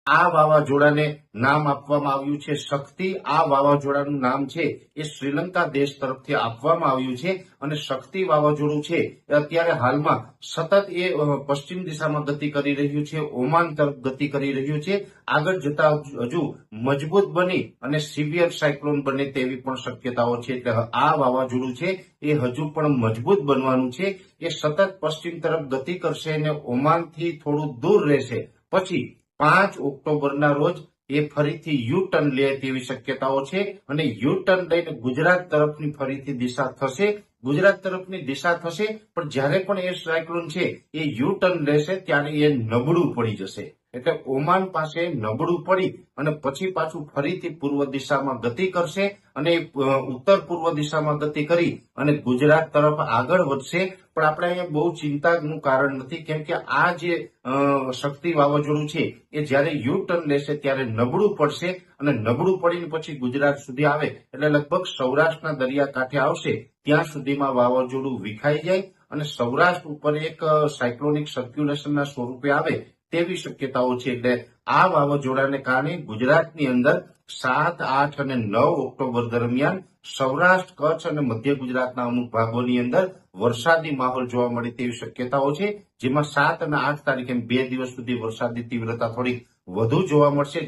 આ વાવાઝોડાને નામ આપવામાં આવ્યું છે શક્તિ। આ વાવાઝોડાનું નામ છે એ શ્રીલંકા દેશ તરફથી આપવામાં આવ્યું છે અને શક્તિ વાવાઝોડું છે એ અત્યારે હાલમાં સતત એ પશ્ચિમ દિશામાં ગતિ કરી રહ્યું છે, ઓમાન તરફ ગતિ કરી રહ્યું છે। આગળ જતા હજુ મજબૂત બની અને સિવિયર સાયક્લોન બને તેવી પણ શક્યતાઓ છે। એટલે આ વાવાઝોડું છે એ હજુ પણ મજબૂત બનવાનું છે। એ સતત પશ્ચિમ તરફ ગતિ કરશે અને ઓમાનથી થોડું દૂર રહેશે। પછી 5 ઓક્ટોબરના રોજ એ ફરીથી યુ ટર્ન લે તેવી શક્યતાઓ છે અને યુ ટર્ન લઈને ગુજરાત તરફની ફરીથી દિશા થશે। ગુજરાત તરફની દિશા થશે પણ જ્યારે પણ એ સાયક્લોન છે એ યુ ટર્ન લેશે ત્યારે એ નબળું પડી જશે। એટલે ઓમાન પાસે નબળું પડી અને પછી પાછું ફરીથી પૂર્વ દિશામાં ગતિ કરશે અને ઉત્તર પૂર્વ દિશામાં ગતિ કરી અને ગુજરાત તરફ આગળ વધશે। પણ આપણે અહીંયા બહુ ચિંતાનું કારણ નથી, કેમ કે આ જે શક્તિ વાવાઝોડું છે એ જ્યારે યુ ટર્ન લેશે ત્યારે નબળું પડશે અને નબળું પડીને પછી ગુજરાત સુધી આવે એટલે લગભગ સૌરાષ્ટ્રના દરિયાકાંઠે આવશે ત્યાં સુધીમાં વાવાઝોડું વિખાઈ જાય અને સૌરાષ્ટ્ર ઉપર એક સાયક્લોનિક સર્ક્યુલેશનના સ્વરૂપે આવે તેવી શક્યતાઓ છે। એટલે આ વાવાઝોડાને કારણે ગુજરાતની અંદર 7, 8 અને 9 ઓક્ટોબર દરમિયાન સૌરાષ્ટ્ર, કચ્છ અને મધ્ય ગુજરાતના અમુક ભાગોની અંદર વરસાદી માહોલ જોવા મળે તેવી શક્યતાઓ છે, જેમાં 7 અને 8 તારીખે 2 દિવસ સુધી વરસાદની તીવ્રતા થોડી વધુ જોવા મળશે।